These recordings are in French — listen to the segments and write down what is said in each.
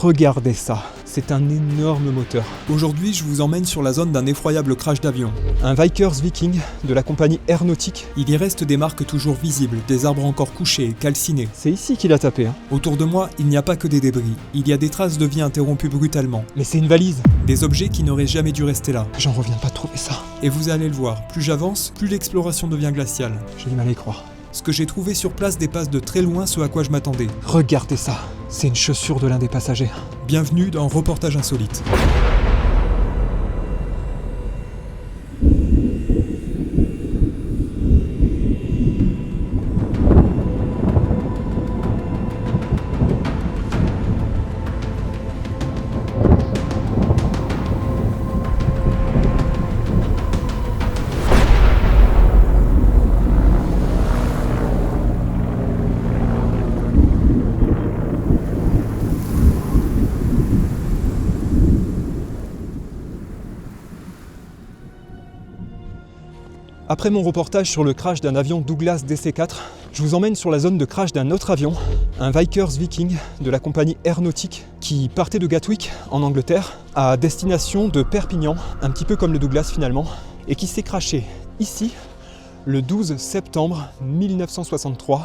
Regardez ça, c'est un énorme moteur. Aujourd'hui, je vous emmène sur la zone d'un effroyable crash d'avion. Un Vickers Viking de la compagnie Aeronautique. Il y reste des marques toujours visibles, des arbres encore couchés et calcinés. C'est ici qu'il a tapé. Autour de moi, il n'y a pas que des débris. Il y a des traces de vie interrompues brutalement. Mais c'est une valise. Des objets qui n'auraient jamais dû rester là. J'en reviens pas de trouver ça. Et vous allez le voir, plus j'avance, plus l'exploration devient glaciale. J'ai du mal à y croire. Ce que j'ai trouvé sur place dépasse de très loin ce à quoi je m'attendais. Regardez ça, c'est une chaussure de l'un des passagers. Bienvenue dans Reportage Insolite. Après mon reportage sur le crash d'un avion Douglas DC-4, je vous emmène sur la zone de crash d'un autre avion, un Vickers Viking de la compagnie Aeronautique, qui partait de Gatwick, en Angleterre, à destination de Perpignan, un petit peu comme le Douglas finalement, et qui s'est crashé ici, le 12 septembre 1963,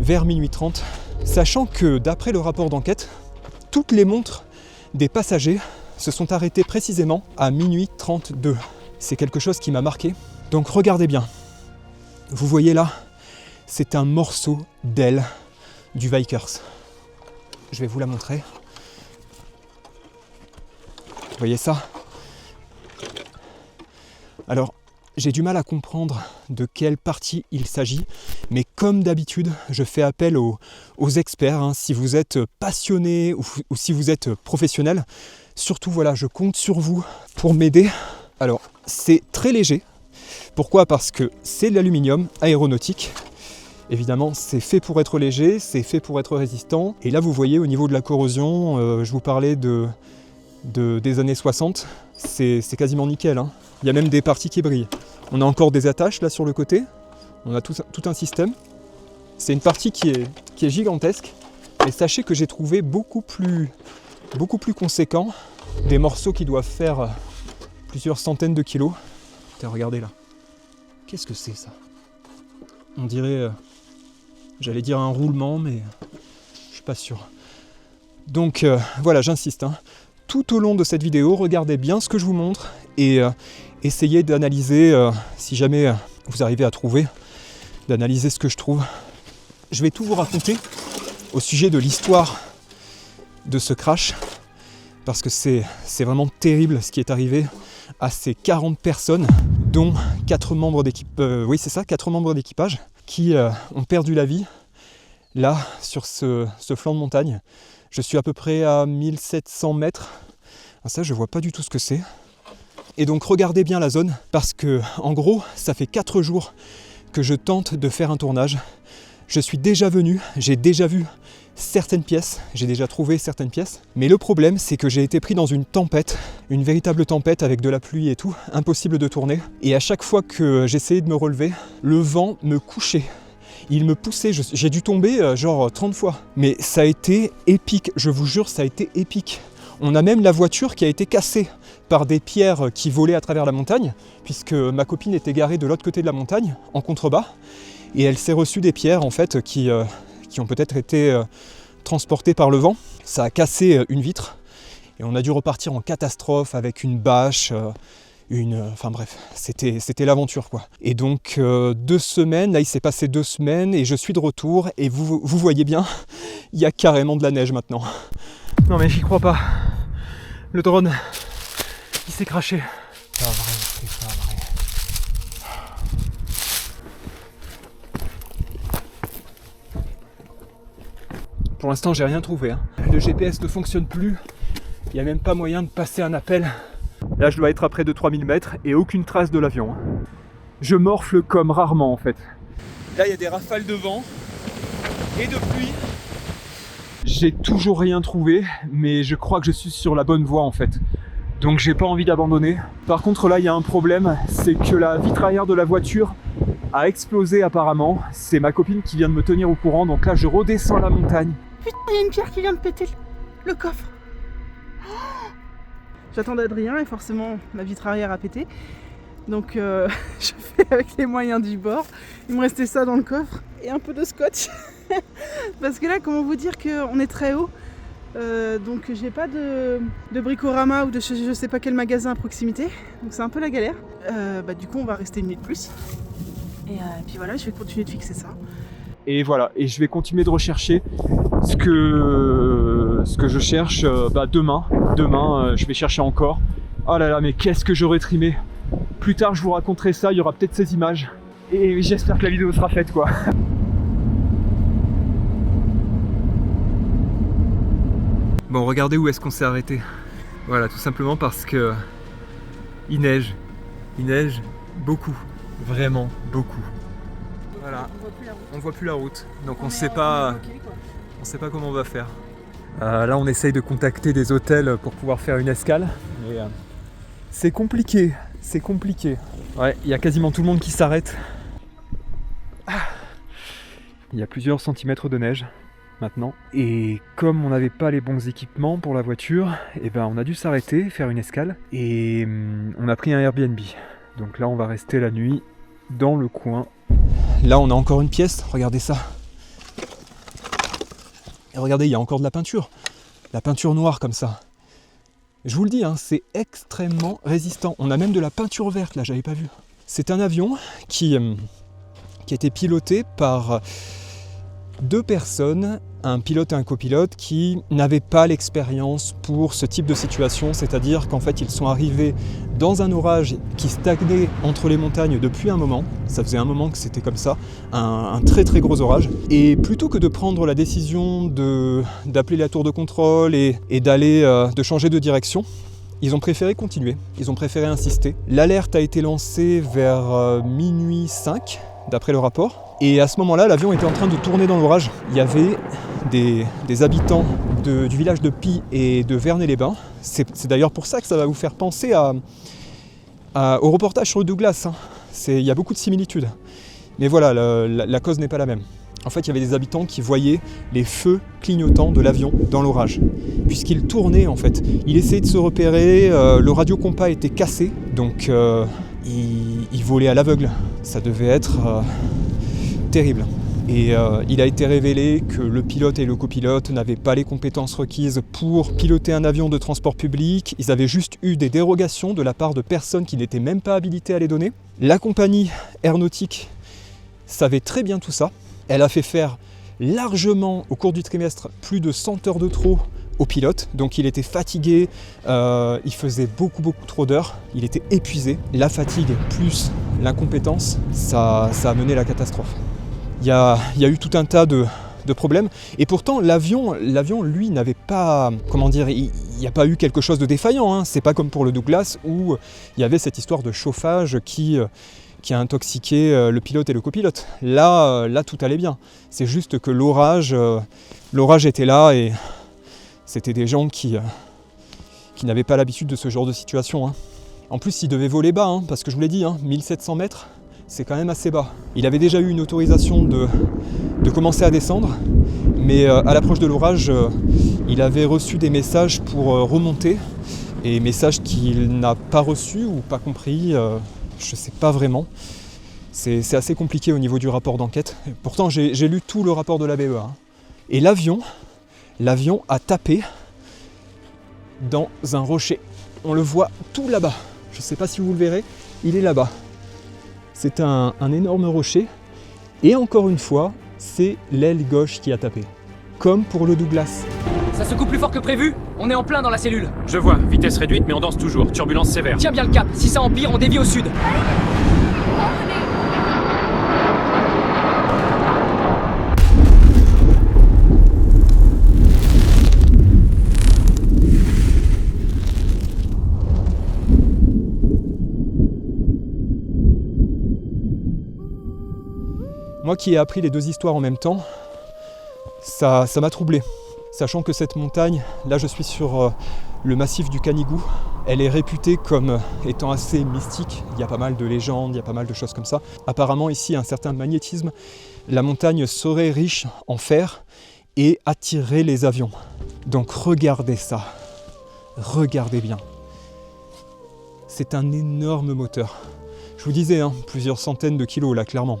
vers minuit 30, sachant que d'après le rapport d'enquête, toutes les montres des passagers se sont arrêtées précisément à minuit 32. C'est quelque chose qui m'a marqué. Donc regardez bien, vous voyez là, c'est un morceau d'aile du Vickers. Je vais vous la montrer. Vous voyez ça? Alors, j'ai du mal à comprendre de quelle partie il s'agit, mais comme d'habitude, je fais appel aux experts. Si vous êtes passionné ou si vous êtes professionnel, surtout voilà, je compte sur vous pour m'aider. Alors, c'est très léger. Pourquoi ? Parce que c'est de l'aluminium aéronautique. Évidemment, c'est fait pour être léger, c'est fait pour être résistant. Et là, vous voyez, au niveau de la corrosion, je vous parlais des années 60, c'est quasiment nickel. Il y a même des parties qui brillent. On a encore des attaches là sur le côté. On a tout un système. C'est une partie qui est gigantesque. Et sachez que j'ai trouvé beaucoup plus conséquent des morceaux qui doivent faire plusieurs centaines de kilos. Regardez là. Qu'est-ce que c'est ça ? On dirait, j'allais dire un roulement, mais je suis pas sûr. Donc voilà, j'insiste. Tout au long de cette vidéo, regardez bien ce que je vous montre et essayez d'analyser, si jamais vous arrivez à trouver, d'analyser ce que je trouve. Je vais tout vous raconter au sujet de l'histoire de ce crash, parce que c'est vraiment terrible ce qui est arrivé à ces 40 personnes, dont 4 membres d'équipage qui ont perdu la vie là sur ce flanc de montagne. Je suis à peu près à 1700 mètres. Ça, je vois pas du tout ce que c'est. Et donc regardez bien la zone, parce que en gros, ça fait 4 jours que je tente de faire un tournage. Je suis déjà venu, j'ai déjà vu certaines pièces, j'ai déjà trouvé certaines pièces, mais le problème c'est que j'ai été pris dans une tempête, une véritable tempête avec de la pluie et tout, impossible de tourner, et à chaque fois que j'essayais de me relever, le vent me couchait, il me poussait, j'ai dû tomber genre 30 fois, mais ça a été épique, je vous jure, ça a été épique. On a même la voiture qui a été cassée par des pierres qui volaient à travers la montagne, puisque ma copine était garée de l'autre côté de la montagne, en contrebas, et elle s'est reçue des pierres en fait qui ont peut-être été transportées par le vent. Ça a cassé une vitre et on a dû repartir en catastrophe avec une bâche, enfin bref, c'était l'aventure quoi. Et donc 2 semaines, là il s'est passé 2 semaines et je suis de retour et vous voyez bien, il y a carrément de la neige maintenant. Non mais j'y crois pas, le drone, il s'est crashé. C'est pas vrai, c'est pas vrai. Pour l'instant, j'ai rien trouvé. Le GPS ne fonctionne plus. Il n'y a même pas moyen de passer un appel. Là, je dois être à près de 3000 mètres et aucune trace de l'avion. Je morfle comme rarement en fait. Là, il y a des rafales de vent et de pluie. J'ai toujours rien trouvé, mais je crois que je suis sur la bonne voie en fait. Donc j'ai pas envie d'abandonner. Par contre là il y a un problème, c'est que la vitre arrière de la voiture a explosé apparemment. C'est ma copine qui vient de me tenir au courant, donc là je redescends la montagne. Putain, il y a une pierre qui vient de péter. le coffre. J'attendais Adrien et forcément ma vitre arrière a pété. Donc je fais avec les moyens du bord. Il me restait ça dans le coffre et un peu de scotch. Parce que là, comment vous dire qu'on est très haut. Donc j'ai pas de Bricorama ou de je sais pas quel magasin à proximité. Donc c'est un peu la galère. Du coup on va rester une nuit de plus. Et puis voilà, je vais continuer de fixer ça. Et voilà, et je vais continuer de rechercher ce que je cherche demain. Demain, je vais chercher encore. Oh là là, mais qu'est-ce que j'aurais trimé. Plus tard, je vous raconterai ça, il y aura peut-être ces images. Et j'espère que la vidéo sera faite, quoi. Bon, regardez où est-ce qu'on s'est arrêté. Voilà, tout simplement parce que il neige beaucoup, vraiment beaucoup. Voilà, on voit plus la route, donc on sait pas comment on va faire. Là, on essaye de contacter des hôtels pour pouvoir faire une escale, mais c'est compliqué, Ouais, il y a quasiment tout le monde qui s'arrête. Il y a plusieurs centimètres de neige maintenant, et comme on n'avait pas les bons équipements pour la voiture, on a dû s'arrêter, faire une escale, et on a pris un Airbnb. Donc là, on va rester la nuit dans le coin. Là, on a encore une pièce, regardez ça. Et regardez, il y a encore de la peinture noire comme ça. Je vous le dis, c'est extrêmement résistant. On a même de la peinture verte, là, j'avais pas vu. C'est un avion qui a été piloté par 2 personnes, un pilote et un copilote, qui n'avaient pas l'expérience pour ce type de situation, c'est-à-dire qu'en fait, ils sont arrivés dans un orage qui stagnait entre les montagnes depuis un moment. Ça faisait un moment que c'était comme ça, un très très gros orage. Et plutôt que de prendre la décision d'appeler la tour de contrôle et de changer de direction, ils ont préféré continuer, ils ont préféré insister. L'alerte a été lancée vers minuit 5, d'après le rapport. Et à ce moment-là, l'avion était en train de tourner dans l'orage. Il y avait des habitants du village de Py et de Vernay-les-Bains. C'est d'ailleurs pour ça que ça va vous faire penser au reportage sur le Douglas. Il y a beaucoup de similitudes. Mais voilà, la cause n'est pas la même. En fait, il y avait des habitants qui voyaient les feux clignotants de l'avion dans l'orage. Puisqu'il tournait, en fait. Il essayait de se repérer, le radiocompas était cassé. Donc, il volait à l'aveugle. Ça devait être terrible. Et il a été révélé que le pilote et le copilote n'avaient pas les compétences requises pour piloter un avion de transport public. Ils avaient juste eu des dérogations de la part de personnes qui n'étaient même pas habilitées à les donner. La compagnie aéronautique savait très bien tout ça. Elle a fait faire largement, au cours du trimestre, plus de 100 heures de trop au pilote. Donc il était fatigué, il faisait beaucoup trop d'heures, il était épuisé. La fatigue plus l'incompétence, ça a mené à la catastrophe. Il y a eu tout un tas de problèmes. Et pourtant, l'avion, lui, n'avait pas... Comment dire, il n'y a pas eu quelque chose de défaillant. C'est pas comme pour le Douglas où il y avait cette histoire de chauffage qui a intoxiqué le pilote et le copilote. Là, tout allait bien. C'est juste que l'orage était là et c'était des gens qui n'avaient pas l'habitude de ce genre de situation. En plus, il devait voler bas, parce que je vous l'ai dit, 1700 mètres, c'est quand même assez bas. Il avait déjà eu une autorisation de commencer à descendre, mais à l'approche de l'orage, il avait reçu des messages pour remonter, et messages qu'il n'a pas reçus ou pas compris, je ne sais pas vraiment. C'est assez compliqué au niveau du rapport d'enquête. Pourtant, j'ai lu tout le rapport de la BEA. Et l'avion a tapé dans un rocher. On le voit tout là-bas. Je ne sais pas si vous le verrez, il est là-bas. C'est un énorme rocher. Et encore une fois, c'est l'aile gauche qui a tapé. Comme pour le Douglas. Ça secoue plus fort que prévu. On est en plein dans la cellule. Je vois, vitesse réduite mais on danse toujours, turbulence sévère. Tiens bien le cap, si ça empire, on dévie au sud. Moi qui ai appris les 2 histoires en même temps, ça m'a troublé. Sachant que cette montagne, là je suis sur le massif du Canigou, elle est réputée comme étant assez mystique. Il y a pas mal de légendes, il y a pas mal de choses comme ça. Apparemment ici, un certain magnétisme. La montagne serait riche en fer et attirer les avions. Donc regardez ça, regardez bien. C'est un énorme moteur. Je vous disais, hein, plusieurs centaines de kilos là, clairement.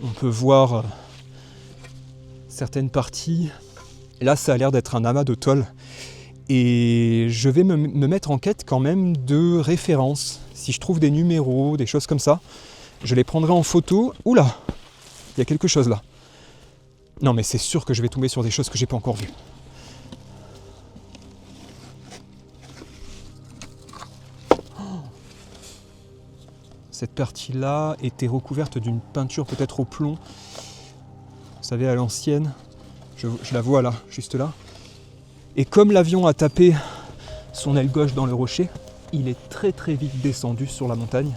On peut voir certaines parties. Là, ça a l'air d'être un amas de tôle. Et je vais me mettre en quête quand même de références. Si je trouve des numéros, des choses comme ça, je les prendrai en photo. Oula, il y a quelque chose là. Non mais c'est sûr que je vais tomber sur des choses que j'ai pas encore vues. Cette partie-là était recouverte d'une peinture peut-être au plomb. Vous savez, à l'ancienne. Je la vois là, juste là. Et comme l'avion a tapé son aile gauche dans le rocher, il est très très vite descendu sur la montagne.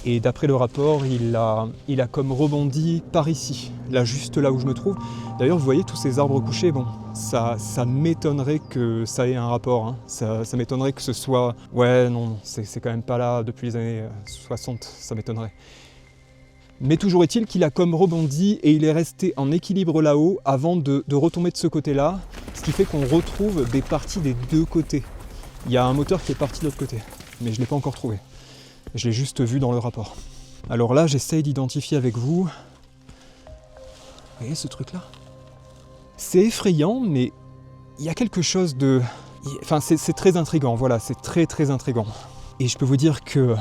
Et d'après le rapport, il a comme rebondi par ici, là juste là où je me trouve. D'ailleurs, vous voyez tous ces arbres couchés, bon, ça m'étonnerait que ça ait un rapport. Hein. Ça m'étonnerait que ce soit... Ouais, non, c'est quand même pas là depuis les années 60, ça m'étonnerait. Mais toujours est-il qu'il a comme rebondi et il est resté en équilibre là-haut avant de retomber de ce côté-là, ce qui fait qu'on retrouve des parties des deux côtés. Il y a un moteur qui est parti de l'autre côté, mais je ne l'ai pas encore trouvé. Je l'ai juste vu dans le rapport. Alors là, j'essaye d'identifier avec vous. Vous voyez ce truc-là? C'est effrayant, mais il y a quelque chose de... Enfin, c'est très intriguant, voilà, c'est très très intriguant. Et je peux vous dire que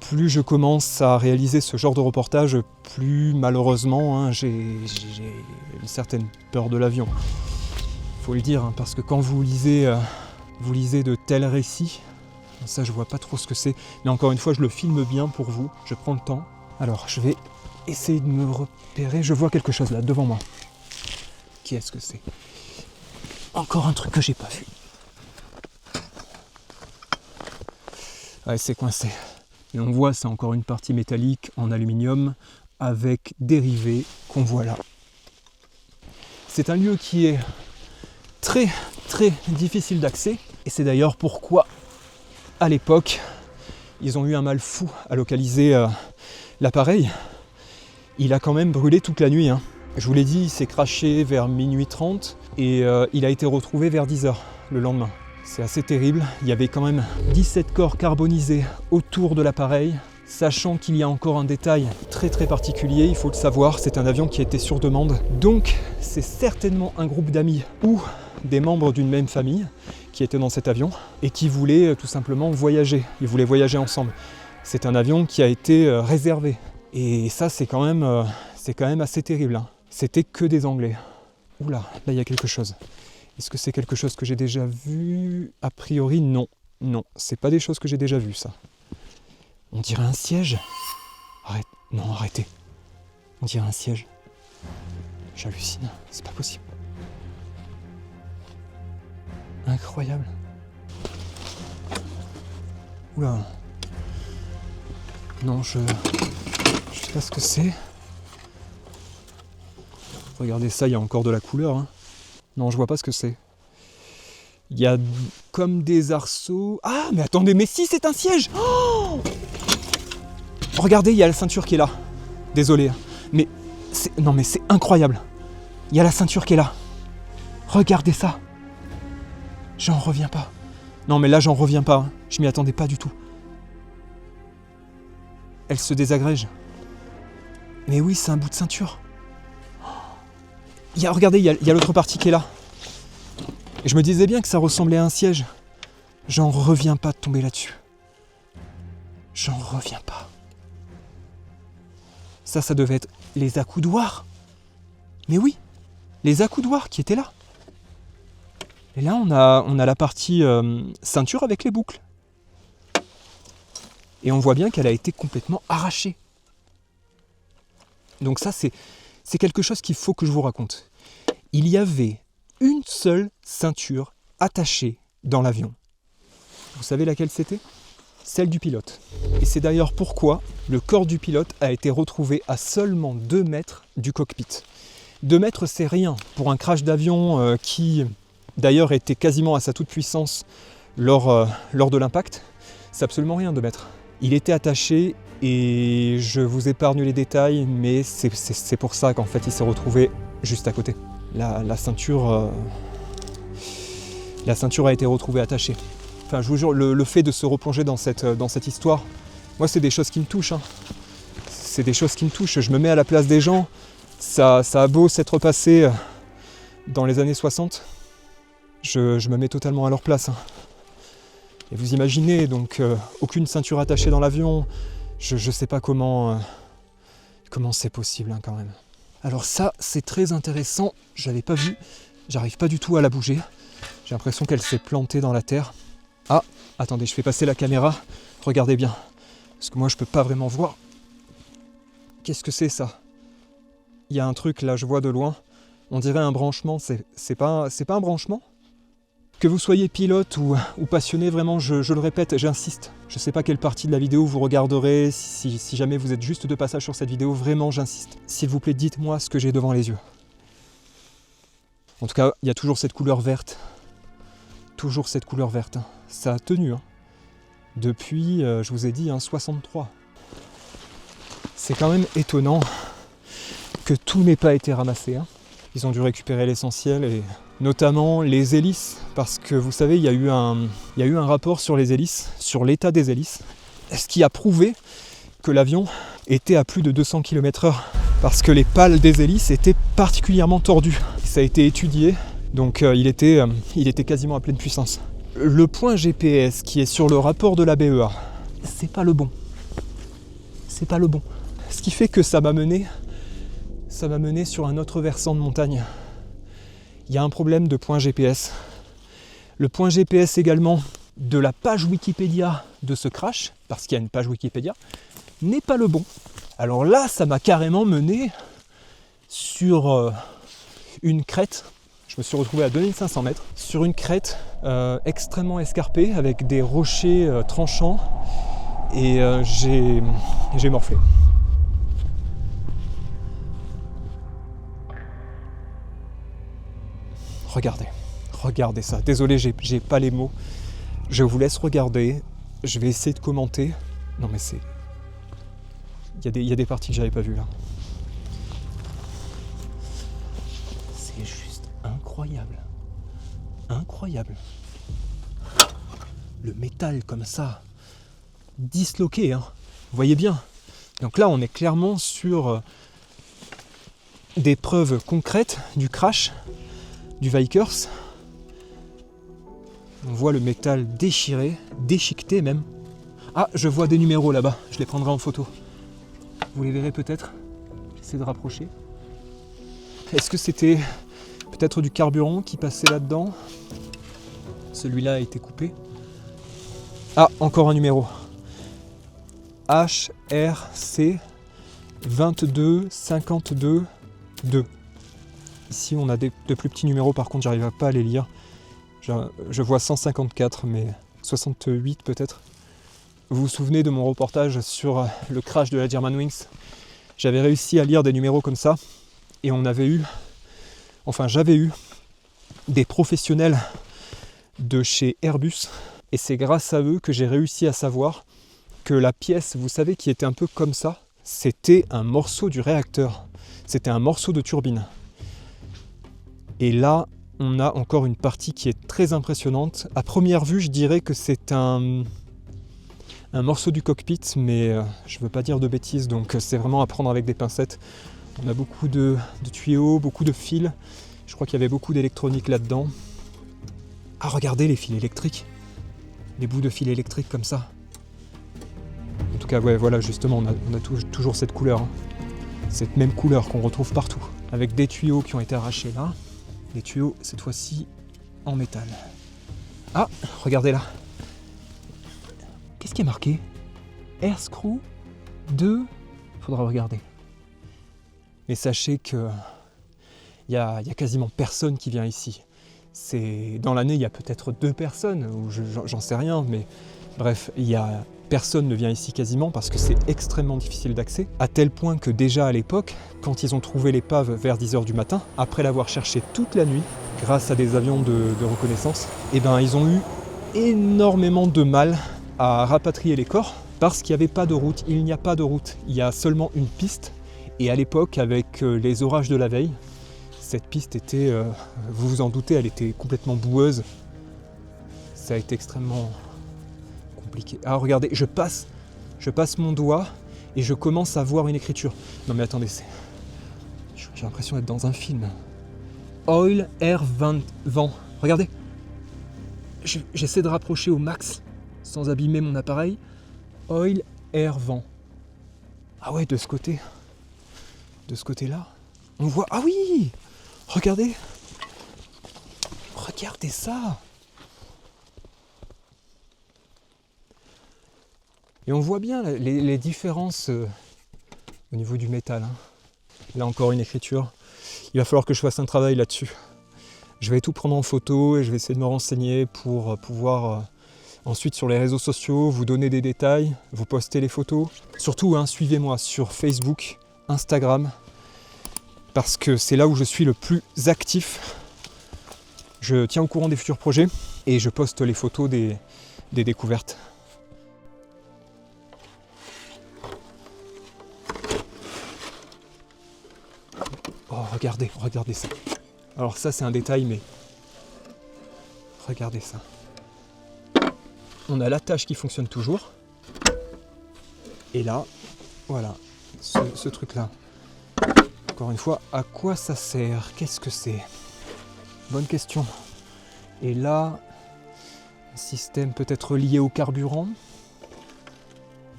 plus je commence à réaliser ce genre de reportage, plus malheureusement, hein, j'ai une certaine peur de l'avion. Faut le dire, hein, parce que quand vous lisez de tels récits, ça je vois pas trop ce que c'est, mais encore une fois je le filme bien pour vous, je prends le temps. Alors je vais essayer de me repérer, je vois quelque chose là devant moi. Qu'est-ce que c'est? Encore un truc que j'ai pas vu. Ouais, c'est coincé. Et on voit, c'est encore une partie métallique en aluminium avec des rivets qu'on voit là. C'est un lieu qui est très très difficile d'accès et c'est d'ailleurs pourquoi à l'époque ils ont eu un mal fou à localiser l'appareil. Il a quand même brûlé toute la nuit. Hein. Je vous l'ai dit, il s'est craché vers minuit 30 et il a été retrouvé vers 10h le lendemain. C'est assez terrible. Il y avait quand même 17 corps carbonisés autour de l'appareil. Sachant qu'il y a encore un détail très très particulier, il faut le savoir, c'est un avion qui était sur demande. Donc c'est certainement un groupe d'amis ou des membres d'une même famille qui étaient dans cet avion et qui voulaient tout simplement voyager. Ils voulaient voyager ensemble. C'est un avion qui a été réservé. Et ça c'est quand même assez terrible. Hein. C'était que des Anglais. Oula, là il y a quelque chose. Est-ce que c'est quelque chose que j'ai déjà vu? A priori non. Non, c'est pas des choses que j'ai déjà vues ça. On dirait un siège. Arrête. Non, arrêtez. On dirait un siège. J'hallucine. C'est pas possible. Incroyable. Oula. Non, je sais pas ce que c'est. Regardez ça, il y a encore de la couleur. Hein. Non, je vois pas ce que c'est. Il y a comme des arceaux. Ah, mais attendez, mais si, c'est un siège. Oh, regardez, il y a la ceinture qui est là. Désolé, mais c'est incroyable. Il y a la ceinture qui est là. Regardez ça. J'en reviens pas. Non, mais là, j'en reviens pas. Hein. Je m'y attendais pas du tout. Elle se désagrège. Mais oui, c'est un bout de ceinture. Regardez, il y a l'autre partie qui est là. Et je me disais bien que ça ressemblait à un siège. J'en reviens pas de tomber là-dessus. J'en reviens pas. Ça devait être les accoudoirs. Mais oui, les accoudoirs qui étaient là. Et là, on a la partie ceinture avec les boucles. Et on voit bien qu'elle a été complètement arrachée. Donc ça, c'est quelque chose qu'il faut que je vous raconte. Il y avait une seule ceinture attachée dans l'avion. Vous savez laquelle c'était? Celle du pilote. Et c'est d'ailleurs pourquoi le corps du pilote a été retrouvé à seulement 2 mètres du cockpit. 2 mètres, c'est rien pour un crash d'avion qui, d'ailleurs, était quasiment à sa toute puissance lors de l'impact. C'est absolument rien 2 mètres. Il était attaché et je vous épargne les détails, mais c'est pour ça qu'en fait il s'est retrouvé juste à côté. La ceinture a été retrouvée attachée. Enfin, je vous jure, le fait de se replonger dans cette histoire, moi c'est des choses qui me touchent. Hein. C'est des choses qui me touchent. Je me mets à la place des gens. Ça a beau s'être passé dans les années 60, je me mets totalement à leur place. Hein. Et vous imaginez, donc aucune ceinture attachée dans l'avion, je sais pas comment c'est possible hein, quand même. Alors ça, c'est très intéressant, je l'avais pas vu, j'arrive pas du tout à la bouger. J'ai l'impression qu'elle s'est plantée dans la terre. Ah, attendez, je fais passer la caméra, regardez bien, parce que moi je peux pas vraiment voir. Qu'est-ce que c'est ça? Il y a un truc là, je vois de loin, on dirait un branchement, c'est pas un branchement? Que vous soyez pilote ou passionné, vraiment, je le répète, j'insiste. Je ne sais pas quelle partie de la vidéo vous regarderez, si jamais vous êtes juste de passage sur cette vidéo, vraiment j'insiste. S'il vous plaît, dites-moi ce que j'ai devant les yeux. En tout cas, il y a toujours cette couleur verte. Toujours cette couleur verte. Hein. Ça a tenu. Hein. Depuis, je vous ai dit, 63. C'est quand même étonnant que tout n'ait pas été ramassé. Hein. Ils ont dû récupérer l'essentiel et notamment les hélices, parce que vous savez, il y a eu un rapport sur les hélices, sur l'état des hélices, ce qui a prouvé que l'avion était à plus de 200 km/h, parce que les pales des hélices étaient particulièrement tordues. Ça a été étudié, donc il était quasiment à pleine puissance. Le point GPS qui est sur le rapport de la BEA, c'est pas le bon. C'est pas le bon. Ce qui fait que ça m'a mené sur un autre versant de montagne. Il y a un problème de point GPS. Le point GPS également de la page Wikipédia de ce crash, parce qu'il y a une page Wikipédia, n'est pas le bon. Alors là, ça m'a carrément mené sur une crête. Je me suis retrouvé à 2500 mètres, sur une crête extrêmement escarpée, avec des rochers tranchants, et j'ai morflé. Regardez ça. Désolé, j'ai pas les mots. Je vous laisse regarder. Je vais essayer de commenter. Non mais c'est... Il y a des parties que j'avais pas vues là. C'est juste incroyable. Incroyable. Le métal comme ça, disloqué, hein. Vous voyez bien. Donc là, on est clairement sur des preuves concrètes du crash du Vickers. On voit le métal déchiré, déchiqueté même. Ah, je vois des numéros là-bas, je les prendrai en photo. Vous les verrez peut-être. J'essaie de rapprocher. Est-ce que c'était peut-être du carburant qui passait là-dedans? Celui-là a été coupé. Ah, encore un numéro. HRC 2252 2. Ici, on a de plus petits numéros, par contre, j'arrive pas à les lire. Je vois 154, mais 68 peut-être. Vous vous souvenez de mon reportage sur le crash de la Germanwings? J'avais réussi à lire des numéros comme ça, et j'avais eu des professionnels de chez Airbus, et c'est grâce à eux que j'ai réussi à savoir que la pièce, vous savez, qui était un peu comme ça, c'était un morceau du réacteur. C'était un morceau de turbine. Et là, on a encore une partie qui est très impressionnante. À première vue, je dirais que c'est un morceau du cockpit, mais je ne veux pas dire de bêtises, donc c'est vraiment à prendre avec des pincettes. On a beaucoup de tuyaux, beaucoup de fils. Je crois qu'il y avait beaucoup d'électronique là-dedans. Ah, regardez les fils électriques. Les bouts de fils électriques comme ça. En tout cas, ouais, voilà, justement, on a toujours cette couleur. Hein. Cette même couleur qu'on retrouve partout. Avec des tuyaux qui ont été arrachés là. Des tuyaux, cette fois-ci, en métal. Ah, regardez là. Qu'est-ce qui est marqué? Air Screw 2. Faudra regarder. Mais sachez que il y a quasiment personne qui vient ici. Dans l'année, il y a peut-être 2 personnes, ou j'en sais rien, mais bref, personne ne vient ici quasiment parce que c'est extrêmement difficile d'accès, à tel point que déjà à l'époque, quand ils ont trouvé l'épave vers 10h du matin, après l'avoir cherché toute la nuit, grâce à des avions de reconnaissance, ils ont eu énormément de mal à rapatrier les corps, Parce qu'il n'y avait pas de route, il n'y a pas de route, il y a seulement une piste. Et à l'époque, avec les orages de la veille, cette piste était, vous vous en doutez, elle était complètement boueuse. Ça a été extrêmement compliqué. Ah regardez, je passe mon doigt et je commence à voir une écriture. Non mais attendez, j'ai l'impression d'être dans un film. Oil, air, vent. Regardez. J'essaie de rapprocher au max sans abîmer mon appareil. Oil, air, vent. Ah ouais, de ce côté. De ce côté-là. On voit... Ah oui! Regardez. Regardez ça. Et on voit bien les différences au niveau du métal. Hein. Là encore une écriture. Il va falloir que je fasse un travail là-dessus. Je vais tout prendre en photo et je vais essayer de me renseigner pour pouvoir ensuite sur les réseaux sociaux vous donner des détails, vous poster les photos. Surtout, hein, suivez-moi sur Facebook, Instagram, parce que c'est là où je suis le plus actif. Je tiens au courant des futurs projets et je poste les photos des découvertes. Oh, regardez ça. Alors ça c'est un détail, mais regardez ça. On a l'attache qui fonctionne toujours. Et là, voilà, ce truc-là. Encore une fois, à quoi ça sert? Qu'est-ce que c'est? Bonne question. Et là, un système peut-être lié au carburant.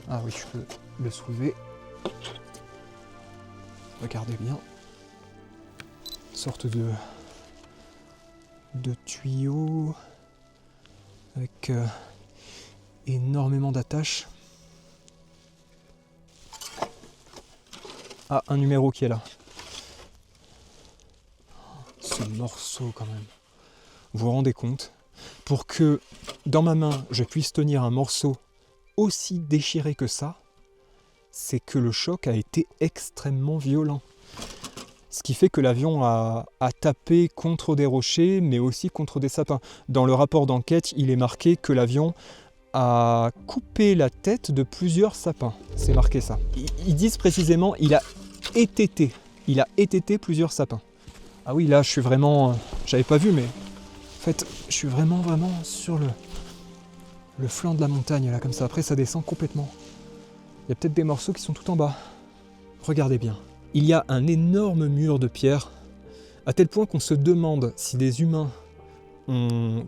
Ah oui, je peux le soulever. Regardez bien. Sorte de tuyau avec énormément d'attaches. Ah, un numéro qui est là. Ce morceau quand même. Vous vous rendez compte? Pour que dans ma main je puisse tenir un morceau aussi déchiré que ça, c'est que le choc a été extrêmement violent. Ce qui fait que l'avion a tapé contre des rochers, mais aussi contre des sapins. Dans le rapport d'enquête, il est marqué que l'avion a coupé la tête de plusieurs sapins. C'est marqué ça. Ils disent précisément, il a étêté plusieurs sapins. Ah oui, là, je suis vraiment... j'avais pas vu, mais... En fait, je suis vraiment sur le flanc de la montagne, là, comme ça. Après, ça descend complètement. Il y a peut-être des morceaux qui sont tout en bas. Regardez bien. Il y a un énorme mur de pierre, à tel point qu'on se demande si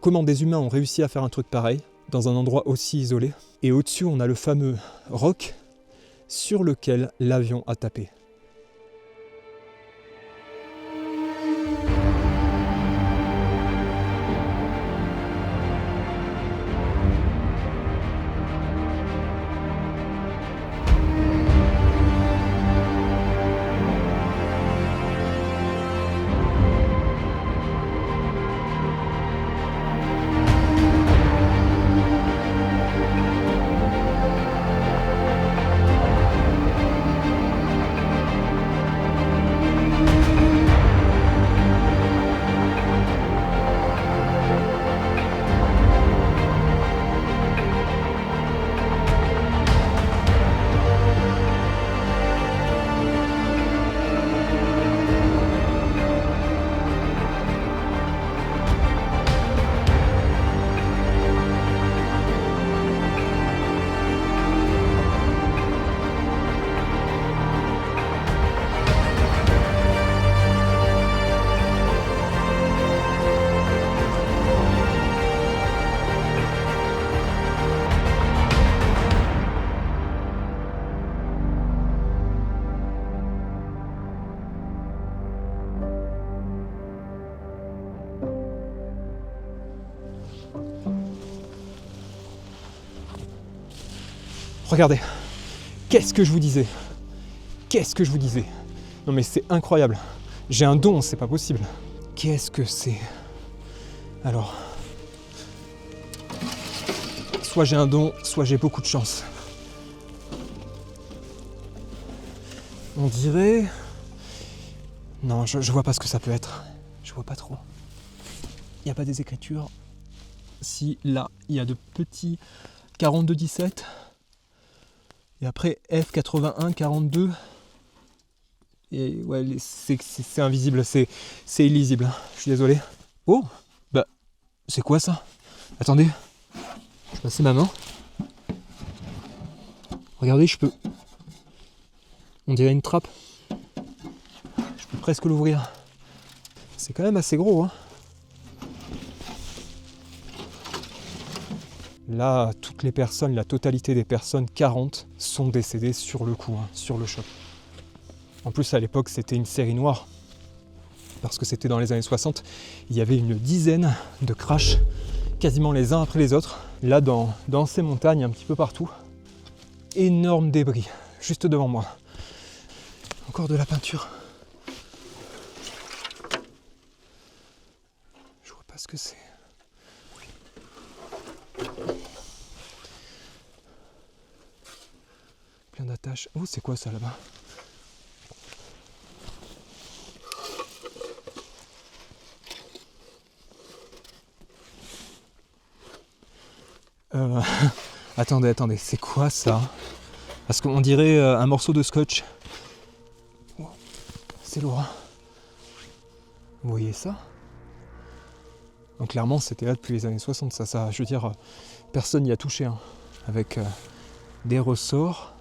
comment des humains ont réussi à faire un truc pareil, dans un endroit aussi isolé. Et au-dessus, on a le fameux roc sur lequel l'avion a tapé. Regardez, qu'est-ce que je vous disais? Non mais c'est incroyable. J'ai un don, c'est pas possible. Qu'est-ce que c'est? Alors, soit j'ai un don, soit j'ai beaucoup de chance. On dirait... Non, je vois pas ce que ça peut être. Je vois pas trop. Il n'y a pas des écritures. Si, là, il y a de petits 42-17. Et après F81, 42. Et ouais, c'est invisible, c'est illisible. Je suis désolé. Oh, bah, c'est quoi ça? Attendez, je vais passer ma main. Regardez, je peux... On dirait une trappe. Je peux presque l'ouvrir. C'est quand même assez gros, hein. Là, toutes les personnes, la totalité des personnes, 40, sont décédées sur le coup, hein, sur le choc. En plus, à l'époque, c'était une série noire. Parce que c'était dans les années 60. Il y avait une dizaine de crashs, quasiment les uns après les autres. Là, dans ces montagnes, un petit peu partout. Énorme débris, juste devant moi. Encore de la peinture. Je vois pas ce que c'est. Plein d'attaches. Oh, c'est quoi ça là-bas? Attendez, c'est quoi ça? Parce qu'on dirait un morceau de scotch. Oh, c'est lourd. Vous voyez ça? Donc clairement c'était là depuis les années 60, ça je veux dire, personne n'y a touché, hein, avec des ressorts.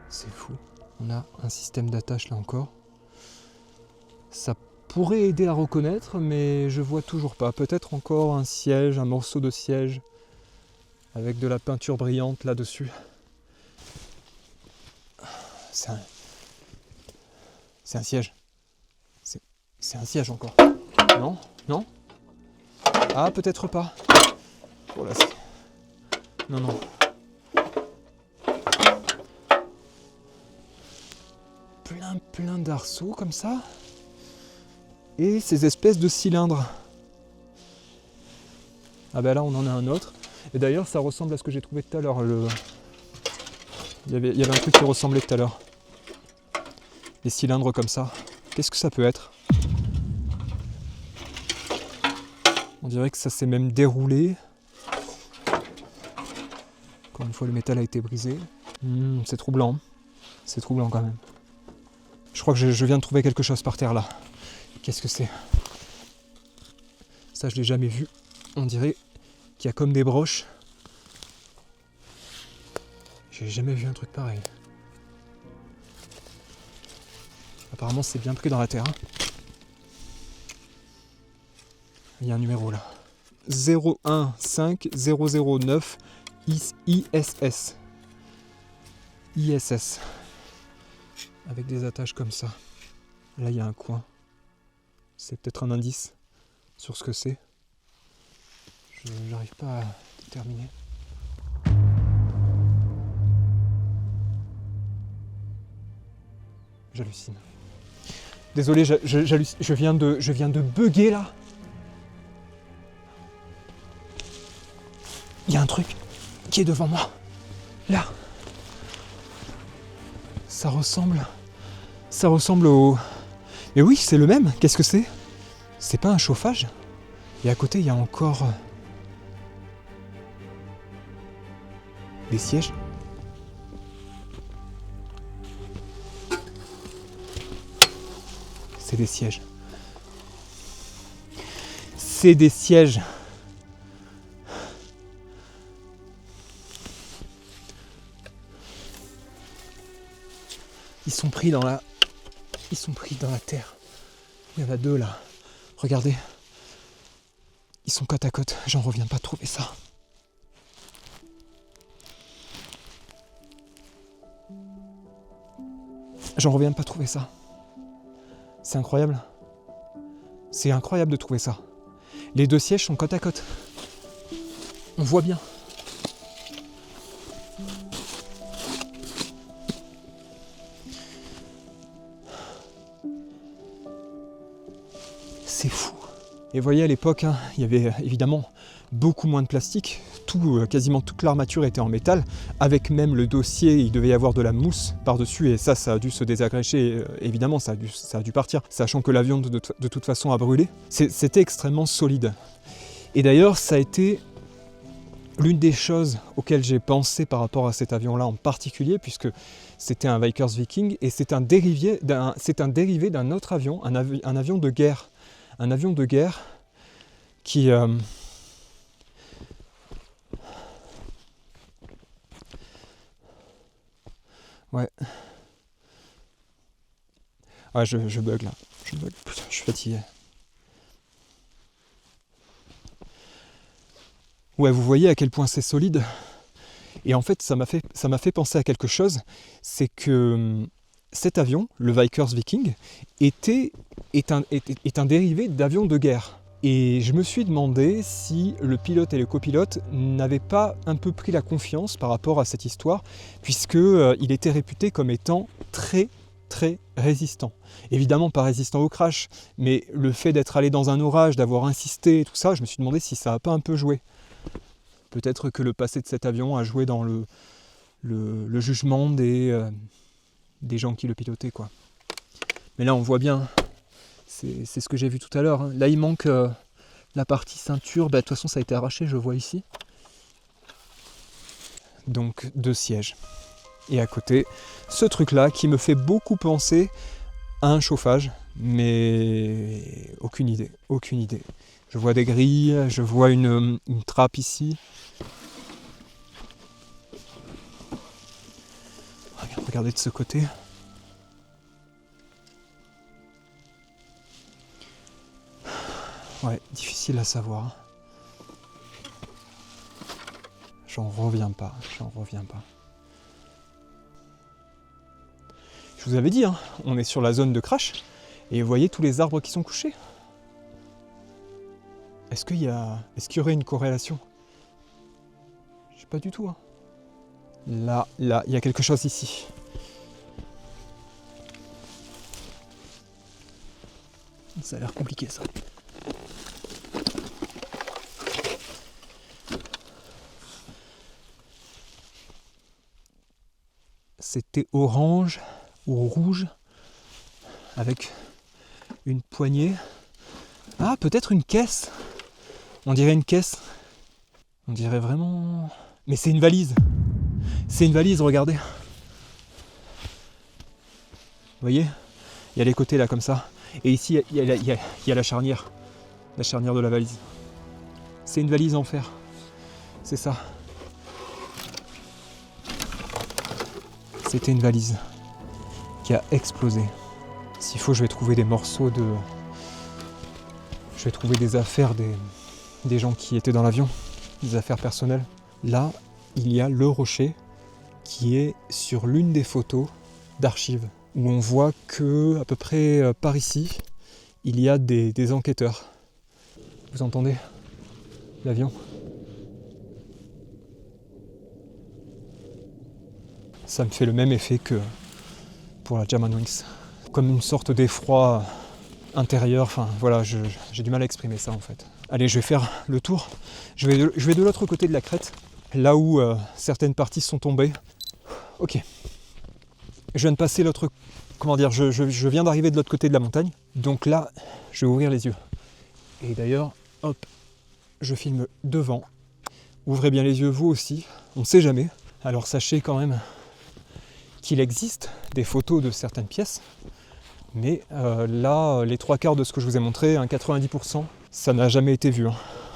C'est fou. On a un système d'attache là encore. Ça pourrait aider à reconnaître, mais je vois toujours pas. Peut-être encore un siège, un morceau de siège avec de la peinture brillante là-dessus. C'est un siège. C'est un siège encore. Non? Non? Ah, peut-être pas. Oh là, non. Plein d'arceaux comme ça. Et ces espèces de cylindres. Ah ben là on en a un autre. Et d'ailleurs ça ressemble à ce que j'ai trouvé tout à l'heure. Il y avait un truc qui ressemblait tout à l'heure. Des cylindres comme ça. Qu'est-ce que ça peut être? On dirait que ça s'est même déroulé. Encore une fois le métal a été brisé. C'est troublant. C'est troublant quand même. Je crois que je viens de trouver quelque chose par terre là. Qu'est-ce que c'est? Ça je l'ai jamais vu. On dirait qu'il y a comme des broches. J'ai jamais vu un truc pareil. Apparemment c'est bien pris dans la terre. Hein. Il y a un numéro là. 015 009 ISS. Avec des attaches comme ça. Là il y a un coin. C'est peut-être un indice sur ce que c'est. Je n'arrive pas à déterminer. J'hallucine. Désolé, je viens de bugger là. Il y a un truc qui est devant moi. Là. Ça ressemble au... Mais oui, c'est le même. Qu'est-ce que c'est? C'est pas un chauffage? Et à côté, il y a encore... des sièges. C'est des sièges. C'est des sièges. Ils sont pris dans la terre. Il y en a deux là. Regardez. Ils sont côte à côte. J'en reviens pas de trouver ça. J'en reviens pas de trouver ça. C'est incroyable. C'est incroyable de trouver ça. Les deux sièges sont côte à côte. On voit bien. C'est fou. Et vous voyez, à l'époque, hein, il y avait évidemment beaucoup moins de plastique. Quasiment toute l'armature était en métal. Avec même le dossier, il devait y avoir de la mousse par-dessus. Et ça a dû se désagréger. Évidemment, ça a dû partir. Sachant que l'avion, de toute façon, a brûlé. C'était extrêmement solide. Et d'ailleurs, ça a été l'une des choses auxquelles j'ai pensé par rapport à cet avion-là en particulier, puisque c'était un Vickers Viking et c'est un dérivé d'un autre avion, un avion de guerre. Un avion de guerre qui... Ouais. Ouais, je bug là. Je bug. Putain, je suis fatigué. Ouais, vous voyez à quel point c'est solide. Et en fait, ça m'a fait penser à quelque chose. C'est que cet avion, le Vickers Viking, est un dérivé d'avion de guerre. Et je me suis demandé si le pilote et le copilote n'avaient pas un peu pris la confiance par rapport à cette histoire, puisqu'il était réputé comme étant très très résistant. Évidemment pas résistant au crash, mais le fait d'être allé dans un orage, d'avoir insisté, tout ça, je me suis demandé si ça n'a pas un peu joué. Peut-être que le passé de cet avion a joué dans le jugement des gens qui le pilotaient, quoi. Mais là on voit bien, c'est ce que j'ai vu tout à l'heure, hein. Là il manque la partie ceinture, de toute façon ça a été arraché, je vois ici. Donc 2 sièges. Et à côté, ce truc là qui me fait beaucoup penser à un chauffage, mais aucune idée. Je vois des grilles, je vois une trappe ici. Regardez de ce côté. Ouais, difficile à savoir. J'en reviens pas. Je vous avais dit, hein, on est sur la zone de crash, et vous voyez tous les arbres qui sont couchés. Est-ce qu'il y aurait une corrélation? Je sais pas du tout. Hein. Là, il y a quelque chose ici. Ça a l'air compliqué, ça. C'était orange ou rouge, avec une poignée. Ah, peut-être une caisse. On dirait une caisse. On dirait vraiment... Mais c'est une valise. C'est une valise, regardez. Vous voyez? Il y a les côtés là, comme ça. Et ici, il y a la charnière. La charnière de la valise. C'est une valise en fer. C'est ça. C'était une valise qui a explosé. S'il faut, je vais trouver des morceaux de... Je vais trouver des affaires des gens qui étaient dans l'avion, des affaires personnelles. Là, il y a le rocher qui est sur l'une des photos d'archives, où on voit que, à peu près par ici, il y a des enquêteurs. Vous entendez l'avion ? Ça me fait le même effet que pour la Germanwings. Comme une sorte d'effroi intérieur, enfin voilà, j'ai du mal à exprimer ça en fait. Allez, je vais faire le tour. Je vais de l'autre côté de la crête, là où certaines parties sont tombées. Ok. Je viens de passer l'autre... Comment dire, je viens d'arriver de l'autre côté de la montagne. Donc là, je vais ouvrir les yeux. Et d'ailleurs, hop, je filme devant. Ouvrez bien les yeux vous aussi, on ne sait jamais. Alors sachez quand même qu'il existe des photos de certaines pièces, mais là, les 3/4 de ce que je vous ai montré, 90%, ça n'a jamais été vu. Hein.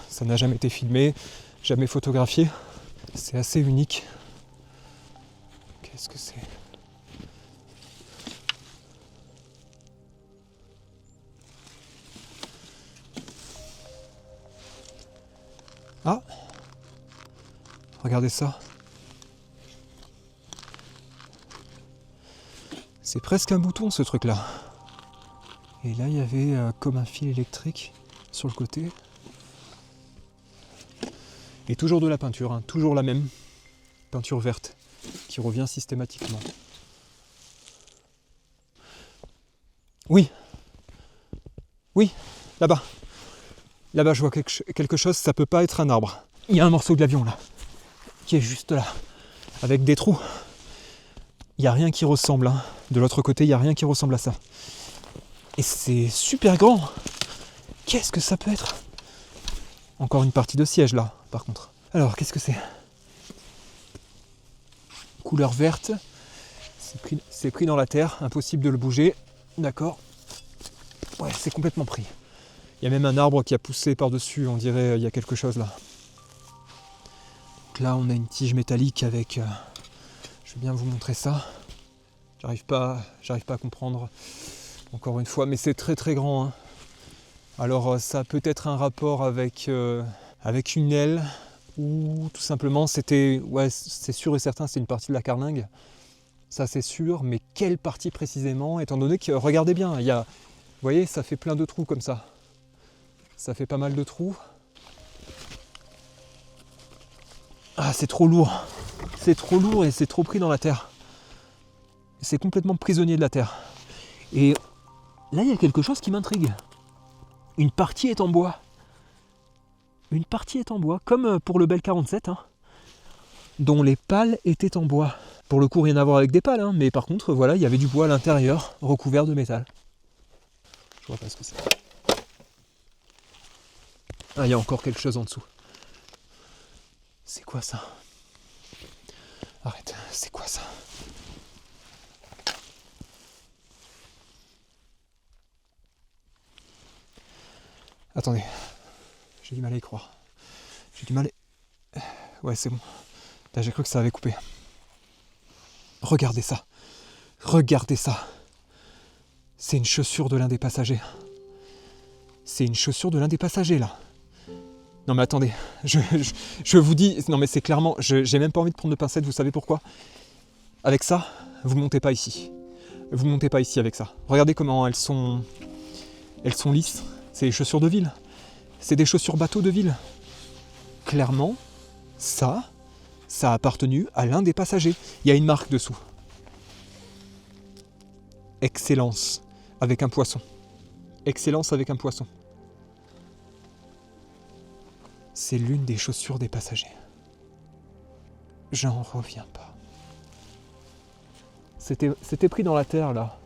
Ça n'a jamais été filmé, jamais photographié. C'est assez unique. Qu'est-ce que c'est ? Ah ! Regardez ça. C'est presque un bouton ce truc là. Et là il y avait comme un fil électrique sur le côté. Et toujours de la peinture, hein, toujours la même. Peinture verte qui revient systématiquement. Oui. Oui, là-bas. Là-bas je vois quelque chose, ça peut pas être un arbre. Il y a un morceau de l'avion là, qui est juste là, avec des trous. Il n'y a rien qui ressemble, hein. De l'autre côté, il n'y a rien qui ressemble à ça. Et c'est super grand. Qu'est-ce que ça peut être ? Encore une partie de siège là, par contre. Alors, qu'est-ce que c'est? Couleur verte. C'est pris dans la terre, impossible de le bouger. D'accord. Ouais, c'est complètement pris. Il y a même un arbre qui a poussé par-dessus, on dirait il y a quelque chose là. Donc là, on a une tige métallique avec... je vais bien vous montrer ça. J'arrive pas à comprendre, encore une fois, mais c'est très très grand. Hein. Alors ça a peut-être un rapport avec une aile, ou tout simplement c'était... Ouais, c'est sûr et certain, c'est une partie de la carlingue. Ça c'est sûr, mais quelle partie précisément? Étant donné que, regardez bien, il y a... Vous voyez, ça fait plein de trous comme ça. Ça fait pas mal de trous. Ah, c'est trop lourd. C'est trop lourd et c'est trop pris dans la terre. C'est complètement prisonnier de la terre. Et là, il y a quelque chose qui m'intrigue. Une partie est en bois. Une partie est en bois, comme pour le Bell 47, hein, dont les pales étaient en bois. Pour le coup, rien à voir avec des pales, hein, mais par contre, voilà, il y avait du bois à l'intérieur, recouvert de métal. Je vois pas ce que c'est. Ah, il y a encore quelque chose en dessous. C'est quoi ça? Arrête, c'est quoi ça? Attendez, j'ai du mal à y croire. J'ai du mal à... Ouais, c'est bon. Là, j'ai cru que ça avait coupé. Regardez ça. Regardez ça. C'est une chaussure de l'un des passagers. C'est une chaussure de l'un des passagers, là. Non mais attendez, je vous dis... Non mais c'est clairement... J'ai même pas envie de prendre de pincettes, vous savez pourquoi? Avec ça, vous montez pas ici. Vous montez pas ici avec ça. Regardez comment elles sont lisses. C'est des chaussures de ville. C'est des chaussures bateau de ville. Clairement, ça a appartenu à l'un des passagers. Il y a une marque dessous. Excellence avec un poisson. Excellence avec un poisson. C'est l'une des chaussures des passagers. J'en reviens pas. C'était pris dans la terre là.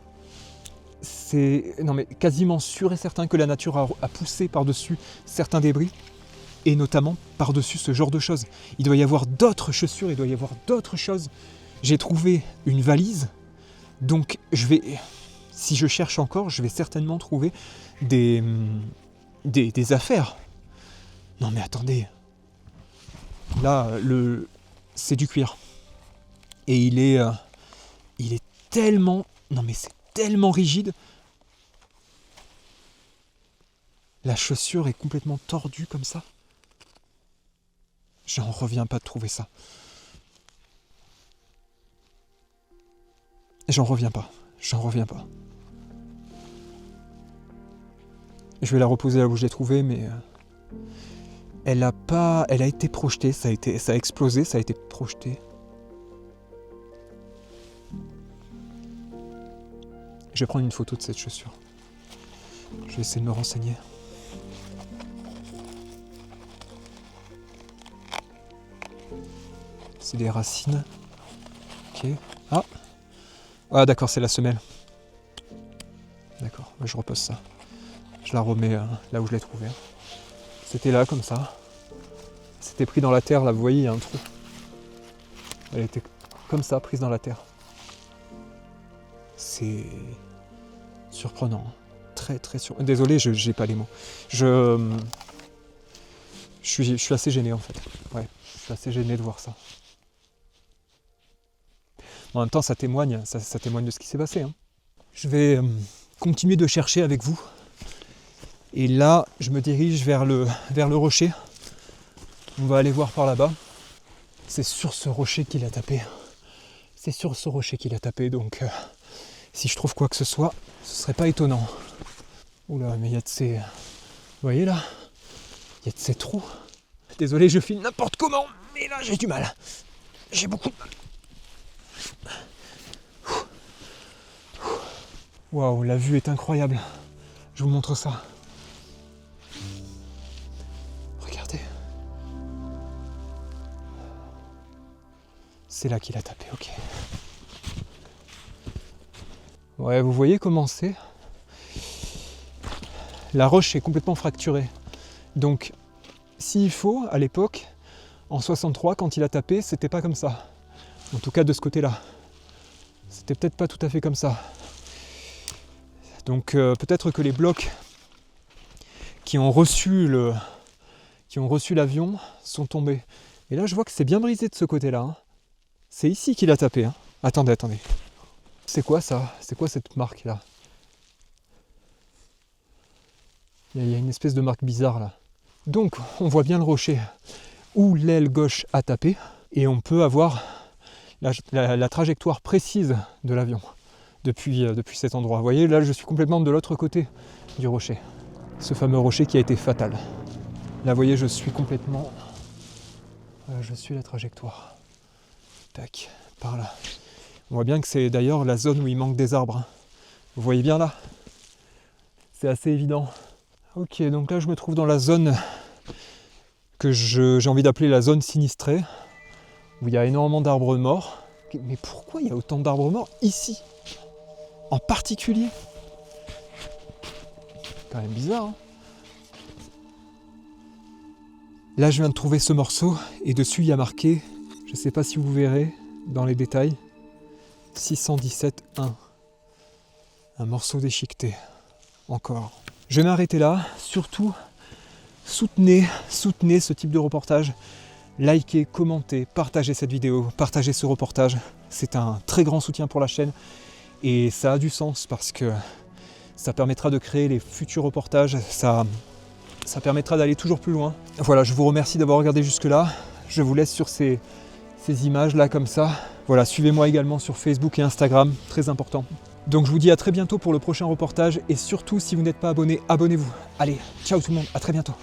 C'est non mais quasiment sûr et certain que la nature a poussé par-dessus certains débris, et notamment par-dessus ce genre de choses. Il doit y avoir d'autres chaussures, il doit y avoir d'autres choses. J'ai trouvé une valise, donc si je cherche encore, je vais certainement trouver des affaires. Non mais attendez, là c'est du cuir, et il est tellement, non mais c'est tellement rigide. La chaussure est complètement tordue comme ça. J'en reviens pas de trouver ça. J'en reviens pas. J'en reviens pas. Je vais la reposer là où je l'ai trouvée, mais elle a été projetée, ça a explosé, ça a été projeté. Je vais prendre une photo de cette chaussure. Je vais essayer de me renseigner. C'est des racines. Ok. Ah d'accord, c'est la semelle. D'accord, je repose ça. Je la remets là où je l'ai trouvée. C'était là, comme ça. C'était pris dans la terre, là, vous voyez, il y a un trou. Elle était comme ça, prise dans la terre. C'est surprenant. Hein. Très très surprenant. Désolé, j'ai pas les mots. Je suis assez gêné, en fait. Ouais, je suis assez gêné de voir ça. En même temps, ça témoigne de ce qui s'est passé. Hein. Je vais continuer de chercher avec vous. Et là, je me dirige vers le rocher. On va aller voir par là-bas. C'est sur ce rocher qu'il a tapé. C'est sur ce rocher qu'il a tapé. Donc, si je trouve quoi que ce soit, ce serait pas étonnant. Oula, mais il y a de ces... Vous voyez là? Il y a de ces trous. Désolé, je filme n'importe comment. Mais là, j'ai du mal. J'ai beaucoup de mal. Waouh, la vue est incroyable. Je vous montre ça. Regardez. C'est là qu'il a tapé, ok. Ouais, vous voyez comment c'est? La roche est complètement fracturée. Donc, s'il faut, à l'époque, en 63, quand il a tapé, c'était pas comme ça. En tout cas de ce côté-là. C'était peut-être pas tout à fait comme ça. Donc peut-être que les blocs qui ont reçu l'avion sont tombés. Et là je vois que c'est bien brisé de ce côté-là. Hein. C'est ici qu'il a tapé. Hein. Attendez. C'est quoi ça? C'est quoi cette marque-là? Il y a une espèce de marque bizarre là. Donc on voit bien le rocher où l'aile gauche a tapé. Et on peut avoir la trajectoire précise de l'avion depuis cet endroit. Vous voyez, là je suis complètement de l'autre côté du rocher. Ce fameux rocher qui a été fatal. Là vous voyez, je suis complètement... je suis la trajectoire. Tac, par là. On voit bien que c'est d'ailleurs la zone où il manque des arbres. Vous voyez bien là? C'est assez évident. Ok, donc là je me trouve dans la zone que j'ai envie d'appeler la zone sinistrée, où il y a énormément d'arbres morts. Mais pourquoi il y a autant d'arbres morts ici? En particulier? C'est quand même bizarre, hein? Là je viens de trouver ce morceau, et dessus il y a marqué, je ne sais pas si vous verrez dans les détails, 617-1. Un morceau déchiqueté. Encore. Je vais m'arrêter là. Surtout, soutenez ce type de reportage. Likez, commentez, partagez cette vidéo, partagez ce reportage. C'est un très grand soutien pour la chaîne. Et ça a du sens parce que ça permettra de créer les futurs reportages. Ça permettra d'aller toujours plus loin. Voilà, je vous remercie d'avoir regardé jusque-là. Je vous laisse sur ces images-là comme ça. Voilà, suivez-moi également sur Facebook et Instagram, très important. Donc je vous dis à très bientôt pour le prochain reportage et surtout si vous n'êtes pas abonné, abonnez-vous. Allez, ciao tout le monde, à très bientôt.